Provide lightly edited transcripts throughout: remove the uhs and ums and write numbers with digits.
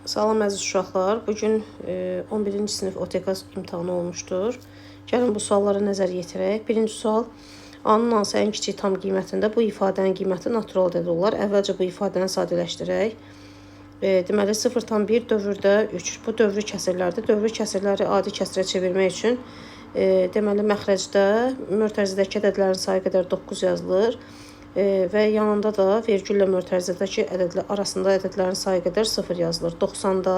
Salam əziz uşaqlar, bugün 11-ci sinif OTK imtahanı olmuşdur. Gəlin bu suallara nəzər yetirək. Birinci sual, A-nın hansı ən kiçik tam qiymətində bu ifadənin qiyməti natural ədəd olar? Əvvəlcə bu ifadəni sadələşdirək. Deməli 0,1 dövrdə 3. Bu dövrü kəsirlərdir. Dövrü kəsirləri adi kəsirə çevirmək üçün deməli məxrəcdə mötərizədəki ədədlərin sayı qədər 9 yazılır. Və yanında da vergüllə mötərizədəki ədədlər arasında ədədlərin sayı qədər 0 yazılır. 90-da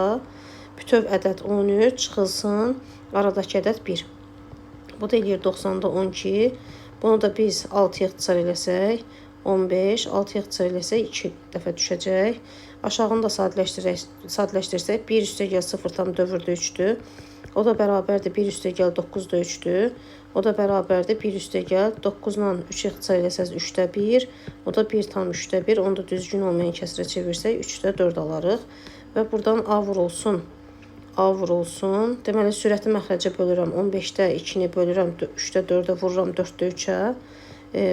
bütöv ədəd 13 çıxılsın, aradakı ədəd 1. Bu da eləyir 90-da 12. Bunu da biz 6-ya ixtisar eləsək 15, 6-ya ixtisar eləsək 2 dəfə düşəcək. Aşağını da sadələşdirsək 1 üstəgəl 0 tam dövrdə 3-dür. O da bərabərdir 1 üstəgəl 9-da 3-dür. O da bərabərdir 1 üstəgəl 9-dan 3 ixtisar eləsəz 3-də 1. O da 1 tam 3-də 1. Onu da düzgün olmayan kəsrə çevirsək 3-də 4 alarıq. Və buradan A vurulsun. A vurulsun. Deməli sürəti məxrəcə bölürəm. 15-də 2-ni bölürəm. 3-də 4-ə vururam 4-də 3-ə.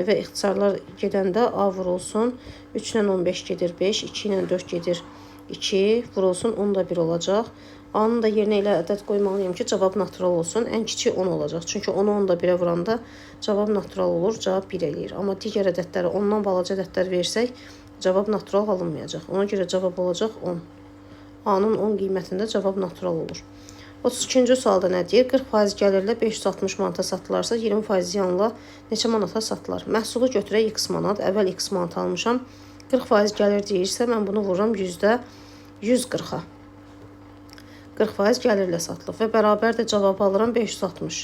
Və ixtisarlar gedəndə A vurulsun. 3 ilə 15 gedir 5. 2 ilə 4 gedir 2. Vurulsun 10 da 1 olacaq. A-nın da yerinə elə ədəd qoymalıyım ki, cavab natural olsun. Ən kiçik 10 olacaq. Çünki 10-u 10 da 1-ə vuranda cavab natural olur. Cavab 1 eləyir. Amma digər ədədləri 10-dan balaca ədədlər versək, cavab natural alınmayacaq. Ona görə cavab olacaq 10. A-nın 10 qiymətində cavab natural olur. 32-ci sualda nə deyir? 40% gəlirlə 560 manata satılarsa 20% ziyanla neçə manata satılar? Məhsulu götürək x manat. Əvvəl x manat almışam. 40% gəlir deyirsə, mən bunu vururam %140-a. 40% gəlirlə satılıb və bərabər də cavabı alıram 560.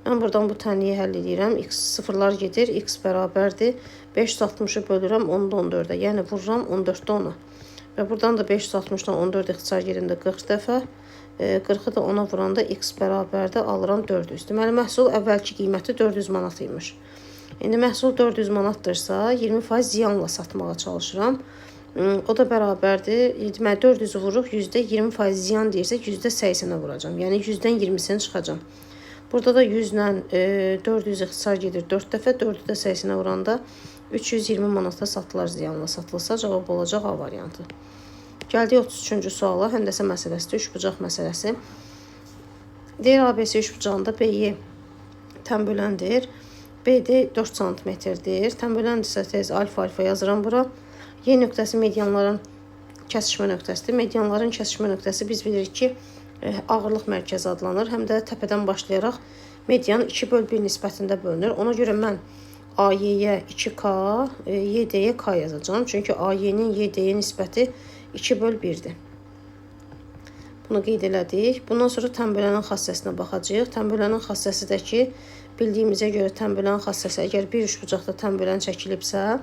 Mən buradan bu tənliyi həll edirəm. X sıfırlar gedir. X bərabərdir. 560-ı bölürəm 10-da 14-ə. Yəni vururam 14-də 10-a. Və buradan da 560-dan 14 ixtisar yerində 40 dəfə. 40-ı da 10-a vuranda x bərabərdə alıram 400. Deməli, məhsul əvvəlki qiyməti 400 manat imiş. İndi məhsul 400 manatdırsa 20% ziyanla satmağa çalışıram. O da bərabərdir. Deməli 400-ü vuruq, %20% ziyan deyirsə %80-ə vuracam. Yəni 100-dən 20-sini çıxacam. Burada da 100-lə 400 ixtisar gedir 4 dəfə. 4-ü də 80-ə vuranda 320 manata satılar ziyanla satılsa cavab olacaq A variantı. Gəldik 33-cü suala. Həndəsə məsələsidir, üçbucaq məsələsi. Deyir ABC üçbucağında B-yi tənböləndir. B-də 4 cm-dir. Tənböləndirsə tez alfa yazıram bura. Y nöqtəsi medianların kəsişmə nöqtəsidir. Medianların kəsişmə nöqtəsi biz bilirik ki, ağırlıq mərkəzi adlanır. Həm də təpədən başlayaraq median 2/1 nisbətində bölünür. Ona görə mən AY-yə 2K, YD-yə K yazacağım. Çünki AY-nin YD-yə nisbəti 2/1-dir. Bunu qeyd elədik. Bundan sonra tənbölənin xassəsinə baxacağıq. Tənbölənin xassəsi də ki, bildiyimizə görə tənbölənin xassəsi əgər bir üçbucaqda tənbölən çəkilibsə,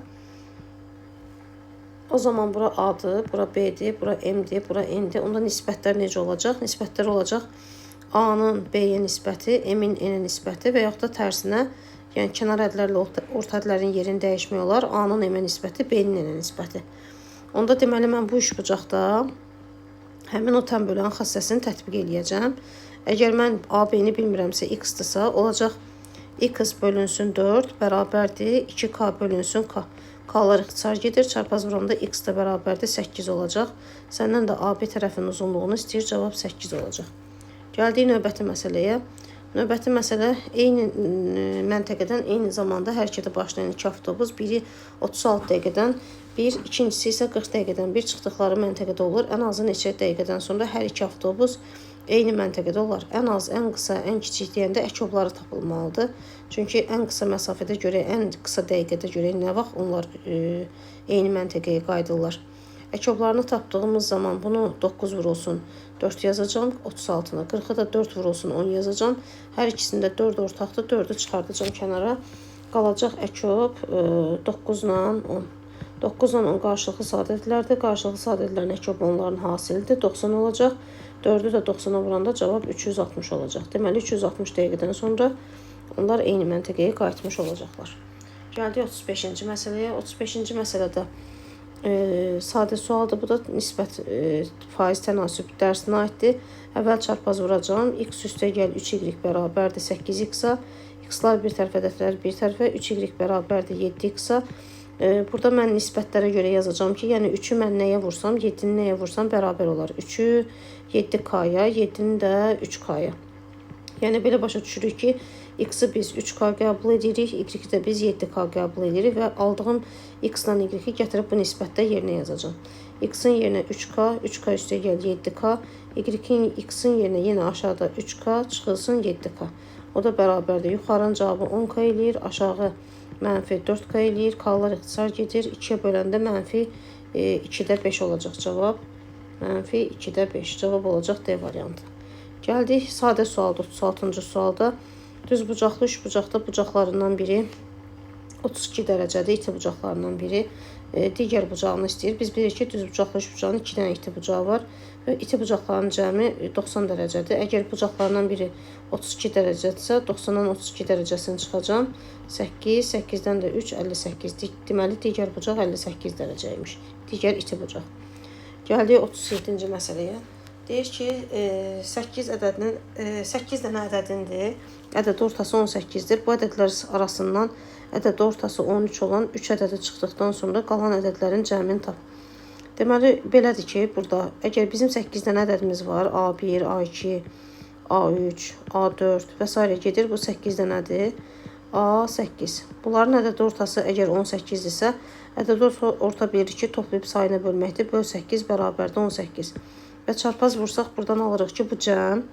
o zaman bura A-dır, bura B-dir, bura M-dir, bura N-dir. Onda nisbətlər necə olacaq? Nisbətlər olacaq A-nın B-yə nisbəti, M-in N-ə nisbəti və yaxud da tərsinə, yəni kənar ədlərlə orta ədlərin yerini dəyişmək olar. A-nın M-ə nisbəti, B-nin N-ə nisbəti. Onda deməli mən bu üçbucaqda həmin o tənbölən xassəsini tətbiq eləyəcəm. Əgər mən AB-ni bilmirəmsə x-dırsa, olacaq x bölünsün 4 bərabərdir 2K bölünsün K. K-lar ixtisar gedir. Çarpaz vuramda x da bərabərdir 8 olacaq. Səndən də AB tərəfinin uzunluğunu istəyir. Cavab 8 olacaq. Gəldik növbəti məsələyə. Növbəti məsələ eyni məntəqədən eyni zamanda hərəkətə başlayan 2 avtobus. Biri 36 dəqiqədən bir, ikincisi isə 40 dəqiqədən bir çıxdıqları məntəqədə olur. Ən azı neçə dəqiqədən sonra hər iki avtobus eyni məntəqədə olar. Ən az, ən qısa, ən kiçik deyəndə əkobları tapılmalıdır. Çünki ən qısa məsafədə görə, ən qısa dəqiqədə görə nə vaxt onlar eyni məntəqəyə qayıdırlar. Əkoblarını tapdığımız zaman bunu 9 vurulsun 4 yazacağım, 36-na. 40-ı da 4 vurulsun 10 yazacağım. Hər ikisində 4 ortaqdır, 4-ü çıxardacağım kənara. Qalacaq əkob 9-la 10. 9-la 10 qarşılıqlı sadədlərdir. Qarşılıqlı sadədlərin əkob onların hasilidir. 90 olacaq. 4-ü də 90-a vuranda cavab 360 olacaq. Deməli 360 dəqiqədən sonra onlar eyni məntəqəyə qayıtmış olacaqlar. Gəldik 35-ci məsələyə. 35-ci məsələdə sadə sualdır. Bu da nisbət faiz tənasüb dərsinə aiddir. Əvvəl çarpaz vuracağım. X üstəgəl 3y bərabərdir 8x-a. X-lar bir tərəfə, ədədlər bir tərəfə. 3y bərabərdir 7x-a. Burada mən nisbətlərə görə yazacağım ki, yəni 3-ü mən nəyə vursam, 7-ni nəyə vursam bərabər olar. 3-ü 7K-ya, 7-ni də 3K-ya. Yəni belə başa düşürük ki, x-i biz 3K qəbul edirik, y-i də biz 7K qəbul edirik və aldığım x-dan y-i gətirib bu nisbətdə yerinə yazacağım. X-in yerinə 3K, 3K üstə gəl 7K, x-in yerinə yenə aşağıda 3K, çıxılsın 7K. O da bərabərdir. Yuxarının cavabı 10K eləyir, aşağı mənfi 4K eləyir, K-lar ixtisar gedir. 2-yə böləndə mənfi 2-də 5 olacaq cavab. Mənfi 2-də 5 cavab olacaq D variantı. Gəldik sadə sualda 36-cı sualda. Düz bucaqlı üç bucaqda bucaqlarından biri 32 dərəcədir, iti bucaqlarından biri digər bucağını istəyir. Biz bilirik ki, düz bucaqlı üç bucağın 2 dənə iti bucağı var və iti bucaqların cəmi 90 dərəcədir. Əgər bucaqlarından biri 32 dərəcədirsə, 90-dan 32 dərəcəsini çıxacam. 8, 8-dən də 3, 58. Deməli, digər bucaq 58 dərəcəymiş. Digər iti bucaq. Gəldik 37-ci məsələyə. Deyir ki, 8 dənə ədədindir. Ədəd ortası 18-dir. Bu ədədlər arasından ədəd ortası 13 olan 3 ədədi çıxdıqdan sonra qalan ədədlərin cəmini tap. Deməli, belədir ki, burada əgər bizim 8 dənə ədədimiz var, A1, A2, A3, A4 və s. gedir. Bu 8 dənədir. A8. Bunların ədəd ortası əgər 18-dirsə, ədəd orta bilir ki, toplayıb sayına bölməkdir. Böl 8 bərabərdə 18. Və çarpaz vursaq, buradan alırıq ki, bu cəm,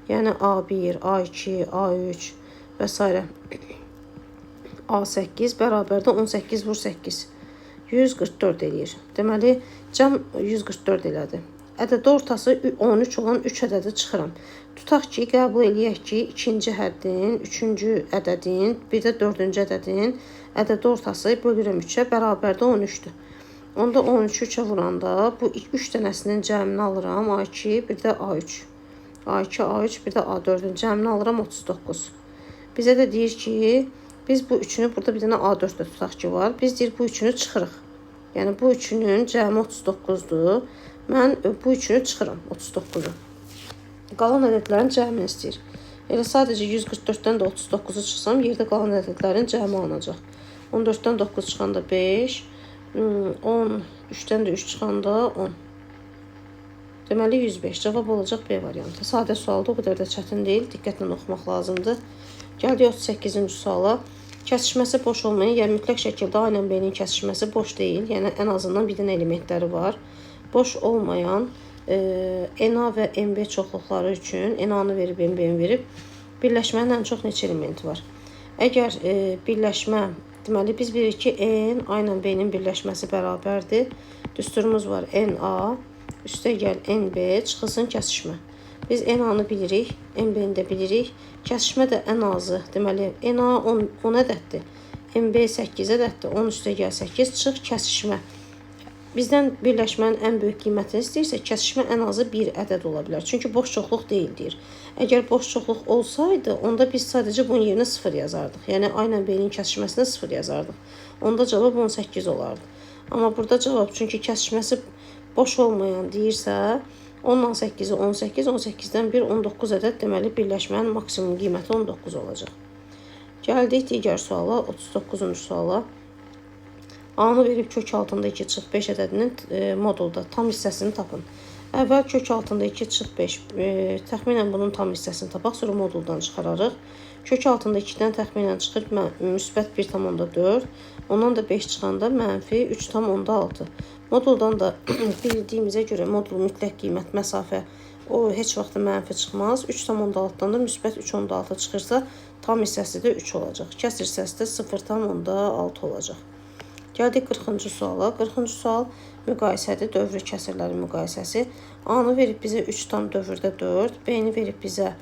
yəni A1, A2, A3 və s. A8 bərabərdə 18 vur 8. 144 eləyir. Deməli, cəm 144 elədi. Ədəd ortası 13 olan 3 ədədi çıxıram. Tutaq ki, qəbul eləyək ki, ikinci həddin, üçüncü ədədin, bir də dördüncü ədədin ədəd ortası bölürəm 3-ə bərabərdə 13-dür. Onda 13-ü 3-ə vuranda bu 3 dənəsinin cəmini alıram, A2, bir də A3. A2, A3, bir də A4-ün cəmini alıram 39. Bizə də deyir ki, biz bu üçünü, burada bir dənə A4 də tutaq ki var, biz deyir bu üçünü çıxırıq. Yəni bu üçünün cəmi 39-dur. Mən bu üçünü çıxıram, 39-u. Qalan ədədlərin cəmini istəyir. Elə sadəcə 144-dən də 39-u çıxsam, yerdə qalan ədədlərin cəmi alınacaq. 14-dən 9 çıxanda 5, 13-dən də 3 çıxanda 10. Deməli 105 cavab olacaq B variantı. Sadə sualda o qədər də çətin deyil, diqqətlə oxumaq lazımdır. Gəldik 38-ci suala. Kəsişməsi boş olmayan, yəni mütləq şəkildə A ilə B-nin kəsişməsi boş deyil. Yəni ən azından bir dənə elementləri var. Boş olmayan NA və MB çoxluqları üçün NA-nı verib, MB-ni verib. Birləşmənin ən çox neçə elementi var? Əgər birləşmə, deməli biz bilirik ki, N A ilə B-nin birləşməsi bərabərdir. Düsturumuz var NA, üstə gəl NB, çıxılsın kəsişmə. Biz NA-nı bilirik, MB-ni də bilirik. Kəsişmə də ən azı, deməli NA 10 ədəddir, MB 8 ədəddir, 10 üstə gəl 8, çıx kəsişmə. Bizdən birləşmənin ən böyük qiymətini istəyirsə, kəsişmə ən azı bir ədəd ola bilər. Çünki boş çoxluq deyildir. Əgər boş çoxluq olsaydı, onda biz sadəcə bunun yerinə 0 yazardıq. Yəni A ilə B-nin kəsişməsinə 0 yazardıq. Onda cavab 18 olardı. Amma burada cavab, çünki kəsişməsi boş olmayan deyirsə, 10-dan 8-i 18, 18-dən 1, 19 ədəd, deməli birləşmənin maksimum qiyməti 19 olacaq. Gəldik digər suala, 39-cu suala. A-nı verib kök altında 2 çıx 5 ədədinin modulda tam hissəsini tapın. Əvvəl kök altında 2 çıx 5, təxminən bunun tam hissəsini tapaq, sonra moduldan çıxararıq. Kök altında 2-dən təxminən çıxır müsbət 1,4, ondan da 5 çıxanda mənfi 3,6. Moduldan da bildiyimizə görə modul mütləq qiymət, məsafə, o heç vaxt mənfi çıxmaz. 3,6-dan da müsbət 3,6 çıxırsa, tam hissəsi də 3 olacaq. Kəsr hissəsi də 0,6 olacaq. Gəldik 40-cı suala. 40-cı sual müqayisədir, dövrü kəsirlərin müqayisəsi. A-nı verib bizə 3 tam dövrdə 4, B-ni verib bizə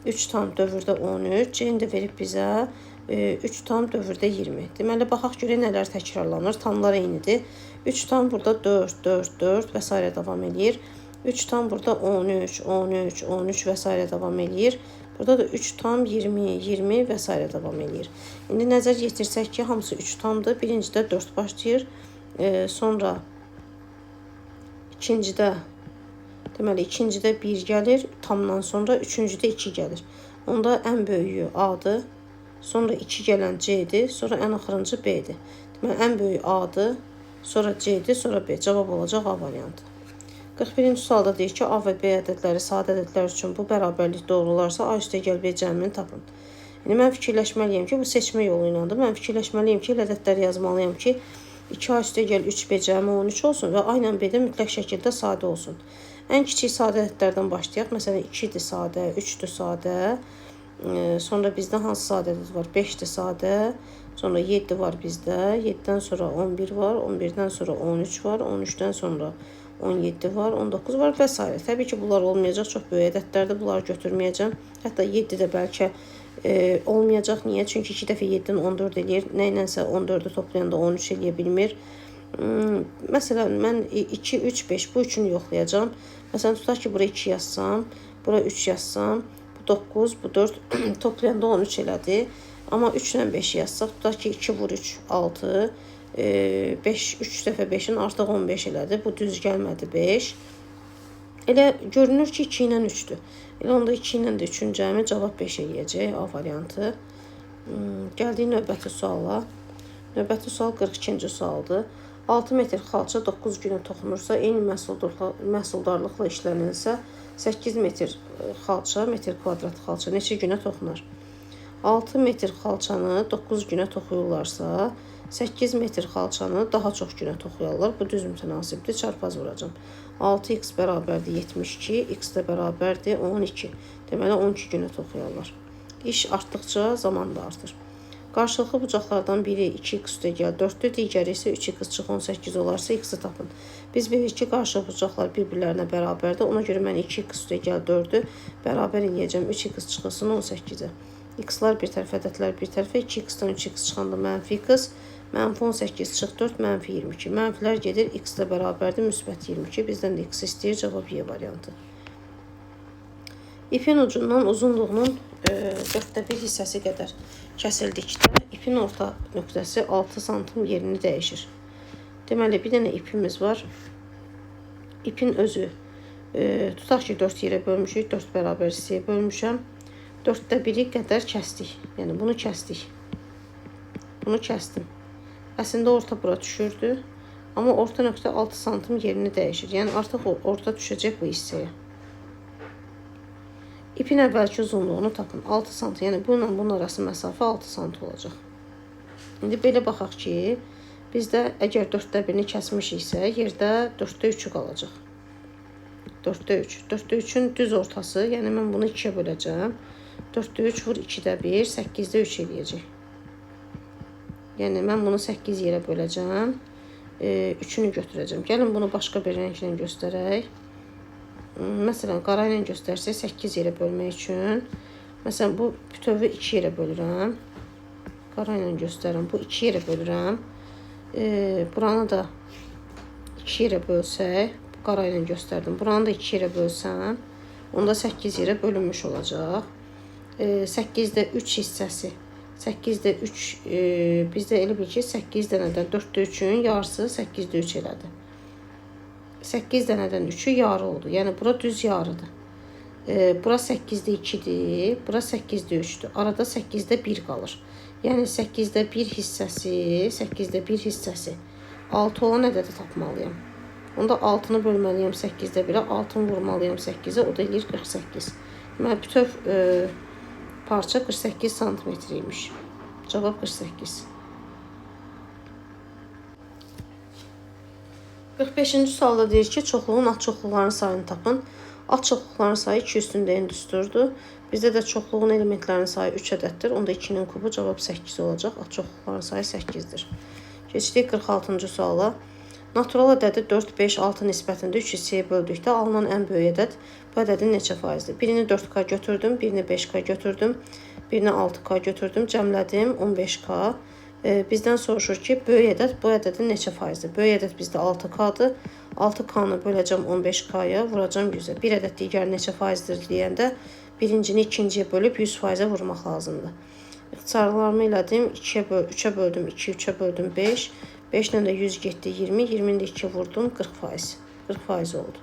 3 tam dövrdə 13, C-ni də verib bizə 3 tam dövrdə 20. Deməli, baxaq görək nələr təkrarlanır. Tamlar eynidir. 3 tam burada 4, 4, 4 və s. davam eləyir. 3 tam burada 13, 13, 13 və s. davam eləyir. Burada da 3 tam 20, 20 və s. davam eləyir. İndi nəzər yetirsək ki, hamısı 3 tamdır. Birincidə 4 başlayır. Sonra ikincidə, deməli, ikincidə 1 gəlir. Tamdan sonra üçüncüdə 2 gəlir. Onda ən böyüyü A-dır. Sonra 2 gələn C-dir. Sonra ən axırıncı B-dir. Ən böyük A-dır, sonra C-dir, sonra B. Cavab olacaq A variantı. 41-ci sualda deyir ki, A və B ədədləri sadə ədədlər üçün bu bərabərlik doğrularsa A + B cəmini tapın. Yəni, mən fikirləşməliyəm ki, bu seçmə yolu ilədir. Mən fikirləşməliyəm ki, ədədləri yazmalıyam ki, 2A + 3B cəmi 13 olsun və A ilə B də mütləq şəkildə sadə olsun. Ən kiçik sadə ədədlərdən başlayaq. Məsələn, 2-dir sadə, 3-dür sadə. Sonra bizdə hansı sadə ədəd var? 5-dir sadə. Sonra 7 var bizdə. 7-dən sonra 11 var. 11-dən sonra 13 var. 13-dən sonra 17 var. 19 var və s. Təbii ki, bunlar olmayacaq. Çox böyük ədədlərdir. Bunları götürməyəcəm. Hətta 7 də bəlkə olmayacaq. Niyə? Çünki 2 dəfə 7-dən 14 eləyir. Nə ilənsə 14-ü toplayanda 13 eləyə bilmir. Məsələn, mən 2, 3, 5 bu üçünü yoxlayacağım. Məsələn, tutaq ki, bura 2 yazsam, bura 3 yazsam, bu 9, bu 4 toplayanda 13 elədi. Amma 3 ilə 5 yazsaq, tutaq ki, 2 vur 3, 6, 5, 3 dəfə 5-in artıq 15 elədi. Bu düz gəlmədi 5. Elə görünür ki, 2 ilə 3-dür. Elə onda 2 ilə də 3-ün cəmi cavab 5 eləyəcək, A variantı. Gəldik növbəti suala. Növbəti sual 42-ci sualdır. 6 metr xalça 9 günə toxunursa, eyni məhsuldarlıqla işlənilsə, 8 metr xalça, metr kvadrat xalça neçə günə toxunar? 6 metr xalçanı 9 günə toxuyurlarsa, 8 metr xalçanı daha çox günə toxuyarlar. Bu düz mütənasibdir, çarpaz vuracam. 6x bərabərdir 72, x də bərabərdir 12. Deməli, 12 günə toxuyarlar. İş artdıqca zaman da artır. Qarşılıqlı bucaqlardan biri 2x + 4-dür, digəri isə 3x - 18 olarsa x-i tapın. Biz bilirik ki, qarşılıqlı bucaqlar bir-birlərinə bərabərdir. Ona görə mən 2x + 4-ü bərabər eləyəcəm 3x çıxılsın 18-ə. X-lar bir tərəfə, ədədlər bir tərəfə, 2x-dən 3x çıxanda mənfi x, mənfi 18 çıx 4, mənfi 22. Mənfilər gedir, x də bərabərdir, müsbət 22. Bizdən də x istəyir, cavab Y variantı. İpin ucundan uzunluğunun 4/1 hissəsi qədər kəsildikdə ipin orta nöqtəsi 6 sm yerini dəyişir. Deməli, bir dənə ipimiz var. İpin özü tutaq ki, 4 yerə bölmüşük, 4 bərabər hissəyə bölmüşəm. 4/1 qədər kəsdik. Yəni, bunu kəsdik. Bunu kəsdim. Əslində, orta bura düşürdü. Amma orta nöqtə 6 sm yerini dəyişir. Yəni, artıq o orta düşəcək bu hissəyə. İpin əvvəlki uzunluğunu tapın. 6 sm. Yəni, bununla bunun arası məsafə 6 sm olacaq. İndi belə baxaq ki, bizdə əgər 4/1-ni kəsmişiksə, yerdə 4/3-ü qalacaq. 4/3. 4/3-ün düz ortası, yəni mən bunu 2-yə böləcəm. 4/3 vur 2/1, 8/3 eləyəcək. Yəni, mən bunu 8 yerə böləcəm. 3-ünü götürəcəm. Gəlin, bunu başqa bir rənglə göstərək. Məsələn, qara ilə göstərsək 8 yerə bölmək üçün. Məsələn, bu bütövi 2 yerə bölürəm. Qara ilə göstərirəm. Bu 2 yerə bölürəm. Buranı da 2 yerə bölsək, qara ilə göstərdim. Buranı da 2 yerə bölsəm, onda 8 yerə bölünmüş olacaq. 8-də 3 hissəsi. 8-də 3, bizdə elə bil ki, 8 dənədən 4/3-ün yarısı 8/3 elədi. 8 dənədən 3-ü yarı oldu. Yəni, bura düz yarıdır. Bura 8-də 2-dir, bura 8-də 3-dür. Arada 8-də 1 qalır. Yəni, 8-də 1 hissəsi, 8-də 1 hissəsi 6 olan ədədi tapmalıyam. Onda 6-nı bölməliyəm 8-də 1-ə, 6-nı vurmalıyam 8-ə, o da eləyir 48. Deməli, bütöv parça 48 sm imiş. Cavab 48. 45-ci sualda deyir ki, çoxluğun at çoxluqlarının sayını tapın. At çoxluqlarının sayı 2 üstündə n düsturdur. Bizdə də çoxluğun elementlərinin sayı 3 ədəddir. Onda 2-nin kubu cavab 8 olacaq. At çoxluqlarının sayı 8-dir. Keçdik 46-cı suala. Natural ədədi 4, 5, 6 nisbətində 3 hissəyə böldükdə alınan ən böyük ədəd bu ədədin neçə faizdir? Birini 4K götürdüm, birini 5K götürdüm, birini 6K götürdüm, cəmlədim 15K. Bizdən soruşur ki, böyük ədəd bu ədədin neçə faizdir? Böyük ədəd bizdə 6K-dır. 6K-nı böləcəm 15K-ya, vuracam 100-ə. Bir ədəd digər neçə faizdir deyəndə birincini ikinciyə bölüb 100%-ə vurmaq lazımdır. İxtisarlarımı elədim. 3-ə böldüm 2, 3-ə böldüm 5. 5 ilə də 100 getdi 20. 20-ni də 2 vurdum 40%. 40% oldu.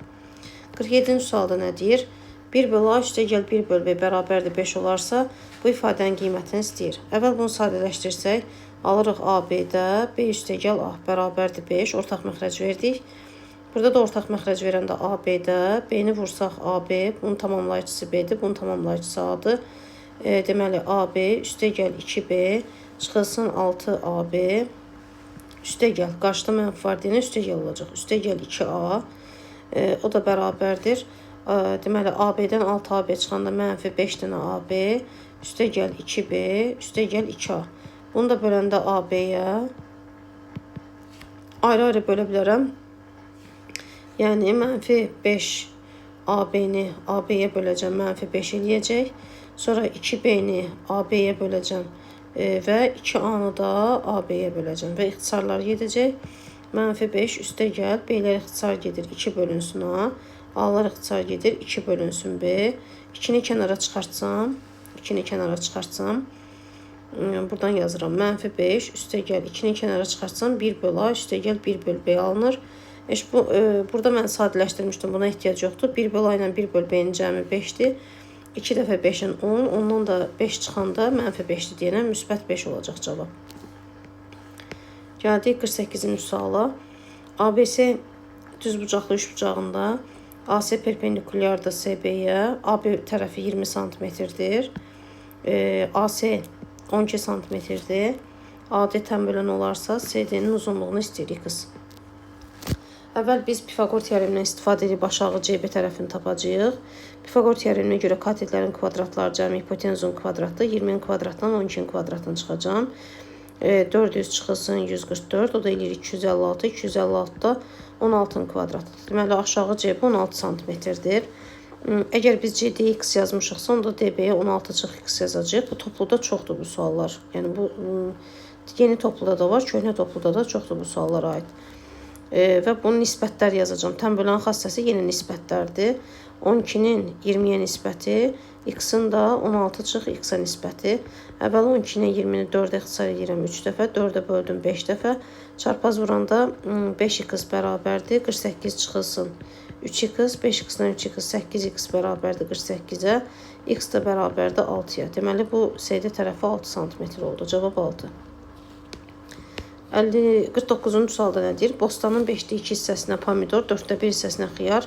47-ci sualda nə deyir? 1/A + 1/B bərabərdir 5 olarsa, bu ifadənin qiymətini istəyir. Əvvəl bunu sadələşdirsək, Alırıq AB-də B üstəgəl A bərabərdir 5. Ortaq məxrəc verdik. Burada da ortaq məxrəc verəndə AB-də B-ni vursaq AB, bunun tamamlayıcısı B-dir, bunun tamamlayıcısı A-dır. Deməli AB üstəgəl 2B çıxılsın 6AB üstəgəl. Qarşıda mənfi var deyənə üstəgəl olacaq. Üstəgəl 2A o da bərabərdir. Deməli AB-dən 6AB çıxanda mənfi 5 dənə AB üstəgəl 2B üstəgəl 2A. Bunu da böləndə AB-yə ayrı-ayrı bölə bilərəm. Yəni mənfi 5 AB-ni AB-yə böləcəm, mənfi 5 eləyəcək. Sonra 2B-ni AB-yə böləcəm və 2A-nı da AB-yə böləcəm və ixtisarlar gedəcək. Mənfi 5 üstəgəl B-lər ixtisar gedir 2 bölünsün A. A-lar ixtisar gedir 2 bölünsün B. 2-ni kənara çıxartsam, 2-ni kənara çıxartsam, buradan yazıram. Mənfi 5 üstəgəl 2-ni kənara çıxartsam 1 böl A üstəgəl 1 böl B alınır. Burada mən sadələşdirmişdim. Buna ehtiyac yoxdur. 1 böl A ilə 1 böl B-nin cəmi 5-dir. 2 dəfə 5-in 10. Ondan da 5 çıxanda mənfi 5-dir deyənə müsbət 5 olacaq cavab. Gəldik 48-ci suala. ABC düzbucaqlı üçbucağında AC perpendikulyardır CB-yə. AB tərəfi 20 cm-dir. AC 12 cm-dir. AD tənbölən olarsa CD-nin uzunluğunu istəyirik qız. Əvvəl biz Pifaqor teoremindən istifadə edib aşağı CB tərəfini tapacağıq. Pifaqor teoreminə görə katetlərin kvadratları cəmi hipotenzun kvadratı 20-nin kvadratdan 12-nin kvadratını çıxacağım. 400 çıxılsın 144, o da eləyir 256, 256 da 16-nın kvadratıdır. Deməli, aşağı CB 16 cm-dir. Əgər biz CDX yazmışıqsa, onda DB-yə 16-x yazacaq. Bu topluda çoxdur bu suallar. Yəni, bu yeni topluda da var, köhnə topluda da çoxdur bu suallara aid. Və bunun nisbətlər yazacağım. Tənbölən xassəsi yenə nisbətlərdir. 12-nin 20-yə nisbəti, x-in da 16-x-a nisbəti. Əvvəl 12-nin 20-ni 4-ə ixtisar edirəm 3 dəfə, 4-ə böldüm 5 dəfə. Çarpaz vuranda 5x bərabərdir, 48 çıxılsın 3x, 5x-dan 3x, 8x bərabərdir 48-ə, x da bərabərdir 6-ya. Deməli, bu CD tərəfi 6 cm oldu. Cavab 6. 49-cu sualda nədir? Bostanın 5-də 2 hissəsinə pomidor, 4-də 1 hissəsinə xiyar.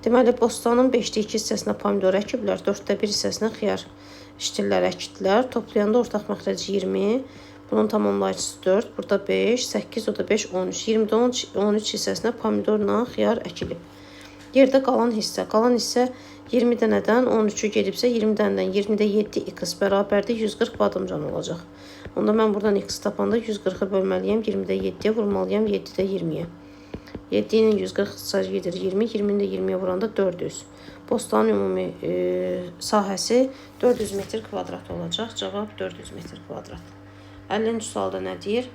Deməli, bostanın 5-də 2 hissəsinə pomidor əkiblər, 4-də 1 hissəsinə xiyar işçilər əkidilər. Toplayanda ortaq məxrəc 20, bunun tamamlayıcısı 4, burada 5, 8, o da 5, 13. 20-də 13 hissəsinə pomidorla xiyar əkilib. Yerdə qalan hissə 20 dənədən 13-ü gedibsə 20 dənədən 20-də 7x bərabərdir 140 badımcan olacaq. Onda mən buradan x tapanda 140-ı bölməliyəm 20-də 7-yə, vurmalıyam 7-də 20-yə. 7-nin 140 ixtisar gedir 20, 20-nin də 20-yə vuranda 400. Bostanın ümumi sahəsi 400 metr kvadrat olacaq. Cavab 400 metr kvadrat. 50-ci sualda nə deyir?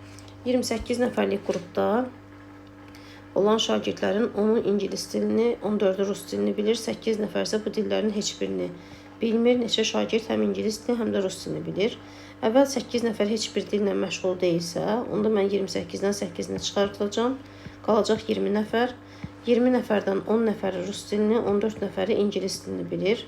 28 nəfərlik qrupda olan şagirdlərin 10-u ingilis dilini, 14-ü rus dilini bilir, 8 nəfərsə bu dillərin heç birini bilmir. Neçə şagird həm ingilis dilini, həm də rus dilini bilir. Əvvəl 8 nəfər heç bir dillə məşğul deyilsə, onda mən 28-dən 8-ni çıxartacağam. Qalacaq 20 nəfər. 20 nəfərdən 10 nəfəri rus dilini, 14 nəfəri ingilis dilini bilir.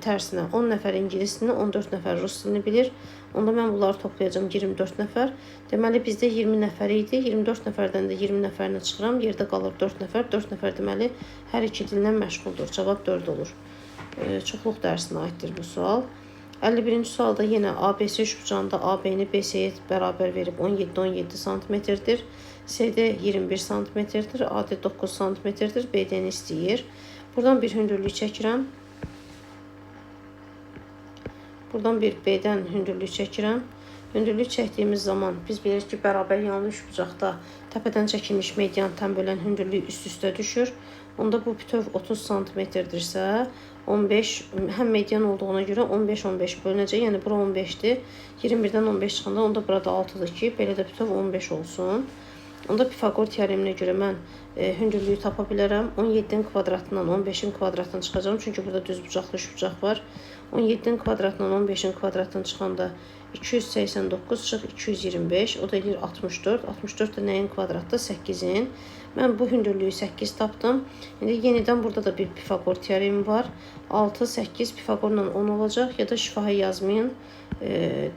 Tərsinə 10 nəfər ingilis dilini, 14 nəfər rus dilini bilir. Onda mən bunları toplayacağım 24 nəfər. Deməli, bizdə 20 nəfər idi. 24 nəfərdən də 20 nəfərini çıxıram. Yerdə qalır 4 nəfər. 4 nəfər deməli, hər iki dillə məşğuldur. Cavab 4 olur. Çoxluq dərsinə aiddir bu sual. 51-ci sualda yenə ABC üçbucağında AB-ni BC-yə bərabər verib 17-17 cm-dir. CD 21 cm-dir. AD 9 cm-dir. BD-ni istəyir. Buradan bir hündürlük çəkirəm. Buradan bir B-dən hündürlük çəkirəm. Hündürlük çəkdiyimiz zaman biz bilirik ki, bərabər yanlı üçbucaqda təpədən çəkilmiş median tənbölən hündürlük üst-üstə düşür. Onda bu bütöv 30 cm-dirsə, 15 həm median olduğuna görə 15-15 bölünəcək. Yəni, bura 15-dir. 21-dən 15 çıxanda onda burada 6-dır ki, belə də bütöv 15 olsun. Onda Pifaqor teoreminə görə mən hündürlüyü tapa bilərəm. 17-nin kvadratından 15-in kvadratını çıxacağım. Çünki burada düzbucaqlı üçbucaq var. 17-nin kvadratından 15-in kvadratını çıxanda 289 çıx 225. O da edir 64. 64 də nəyin kvadratda? 8-in. Mən bu hündürlüyü 8 tapdım. İndi yenidən burada da bir Pifagor teoremi var. 6, 8 Pifagorla 10 olacaq. Ya da şifahi yazmayın.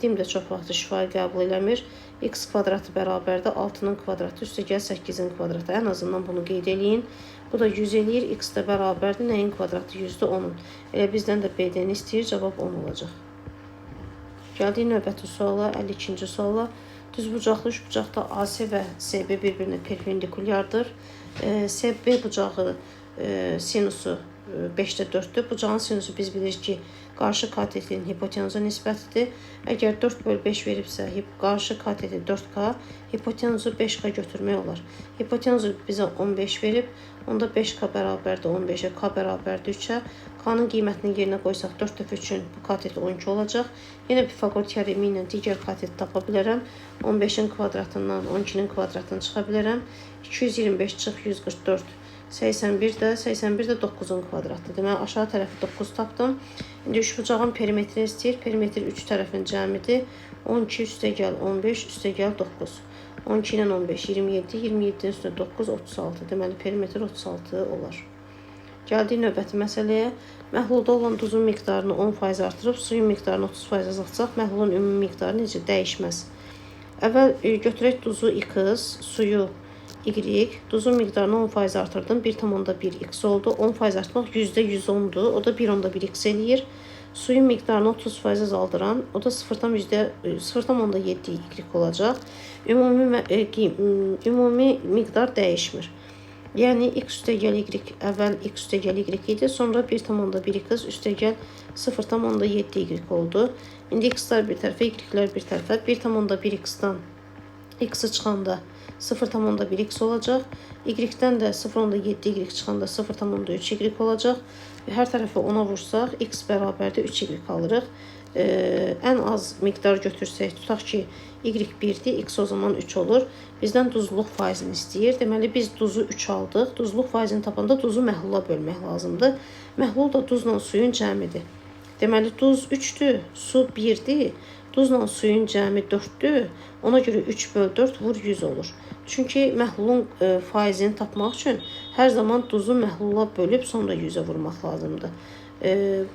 Dim də çox vaxt şifahi qəbul eləmir. X kvadratı bərabərdir 6-nın kvadratı üstəgəl 8-in kvadratı. Ən azından bunu qeyd eləyin. Bu da 100 eləyir. X də bərabərdir nəyin kvadratı? %10'un. Elə bizdən də BD-ni istəyir. Cavab 10 olacaq. Gəldik növbəti suala, 52-ci suala. Düzbucaqlı üçbucaqda AC və CB bir-birinə perpendikulyardır. CB bucağı sinusu 5'də 4'dür. Bucağın sinusu biz bilirik ki, qarşı katetin hipotenuza nisbətidir. Əgər 4/5 veribsə, qarşı kateti 4K, hipotenuzu 5K götürmək olar. Hipotenuzu bizə 15 verib, onda 5K bərabərdir 15'ə, K bərabərdir 3'ə. K'nın qiymətini yerinə qoysaq 4 dəfə üçün bu katet 12 olacaq. Yenə Pifagor teoremi ilə digər kateti tapa bilərəm. 15'in kvadratından 12'nin kvadratını çıxa bilərəm. 225 çıx 144. 81 də 9'un kvadratı. Deməli aşağı tərəfi 9 tapdım. İndi üçbucağın perimetri istəyir. Perimetr 3 tərəfin cəmidir. 12 üstəgəl 15 üstəgəl 9. 12 ilə 15 27, 27-nin üstünə 9 36. Deməli perimetr 36 olar. Gəldik növbəti məsələyə. Məhlulda olan duzun miqdarını 10% artırıb suyun miqdarını 30% azaltsaq, məhlulun ümumi miqdarı necə dəyişməz? Əvvəl götürək duzu X, suyu Y, duzun miqdarını 10% artırdım. 1,1 X oldu. 10% artmaq %110'dur. O da 1,1 X eləyir. Suyun miqdarını 30% azaldıran, o da 0,7 Y olacaq. Ümumi miqdar dəyişmir. Yəni X üstəgəl Y əvvəl X üstəgəl Y idi. Sonra 1,1 X üstəgəl 0,7 Y oldu. İndi X'lar bir tərəfə, Y-lər bir tərəfə. 1,1 X'dan X'i çıxanda 0,1 X olacaq. Y-dən də 0,7 Y çıxanda 0,3 Y olacaq. Hər tərəfə 10'a vursaq X bərabərdir 3 Y alırıq. Ən az miqdar götürsək, tutaq ki, Y 1'dir, X o zaman 3 olur. Bizdən duzluluq faizini istəyir. Deməli, biz duzu 3 aldıq. Duzluluq faizini tapanda duzu məhlula bölmək lazımdır. Məhlul da duzla suyun cəmidir. Deməli, duz 3'dür, su 1'dir. Duzla suyun cəmi 4'dür. Ona görə 3/4 vur 100 olur. Çünki məhlulun faizini tapmaq üçün hər zaman duzu məhlula bölüb sonra 100'ə vurmaq lazımdır.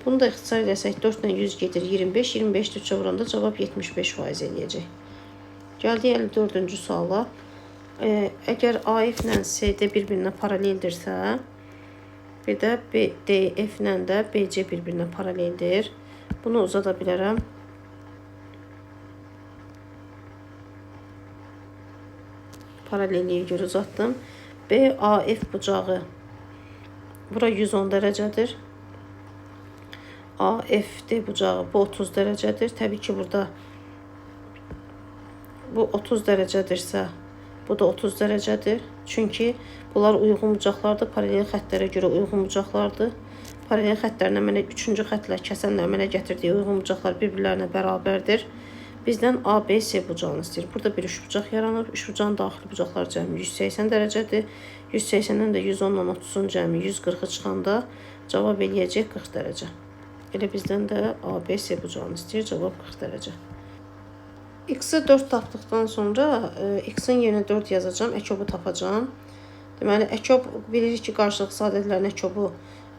Bunu da ixtisar eləsək 4 ilə 100 gedir 25. 25 3'ə vuranda cavab 75% eləyəcək. Gəldik 54-cü suala. Əgər AF ilə CD bir-birinə paraleldirsə, bir də DF ilə də BC bir-birinə paraleldir. Bunu uzada bilərəm. Paralelliyə görə uzatdım. BAF bucağı bura 110 dərəcədir. AFD bucağı bu 30 dərəcədir. Təbii ki, burada bu 30 dərəcədirsə, bu da 30 dərəcədir. Çünki bunlar uyğun bucaqlardır. Paralel xəttlərə görə uyğun bucaqlardır. Paralel xəttlərin əmələ 3-cü xəttlə kəsənlə əmələ gətirdiyi uyğun bucaqlar bir-birlərinə bərabərdir. Bizdən ABC bucağını istəyir. Burada bir üçbucaq yaranır. Üçbucağın daxili bucaqlar cəmi 180 dərəcədir. 180-dən də 110-dan 30'un cəmi 140'ı çıxanda cavab eləyəcək 40 dərəcə. Elə bizdən də ABC bucağını istəyir. Cavab 40 dərəcə. X'i 4 tapdıqdan sonra X'in yerinə 4 yazacağım. Əkobu tapacağım. Deməli, əkob bilirik ki, qarşılıq sadədlərin əkobu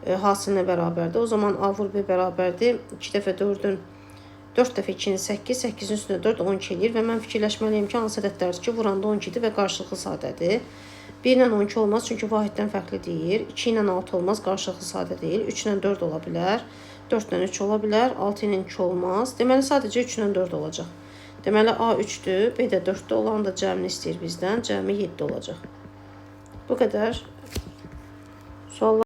hasilinə bərabərdir. O zaman A vur B bərabərdir. 2 dəfə 4'ün 4 dəfə 2'nin 8, 8'in üstünə 4, 12 eləyir və mən fikirləşməliyim ki, hansı ədədlərdir ki, vuranda 12'dir və qarşılıqlı sadədir. 1 ilə 12 olmaz, çünki vahiddən fərqli deyil. 2 ilə 6 olmaz, qarşılıqlı sadə deyil. 3 ilə 4 ola bilər. 4 ilə 3 ola bilər. 6 ilə 2 olmaz. Deməli, sadəcə 3 ilə 4 olacaq. Deməli, A 3'dür, B də 4'dür. Olan da cəmini istəyir bizdən. Cəmi 7 olacaq. Bu qədər. Suallar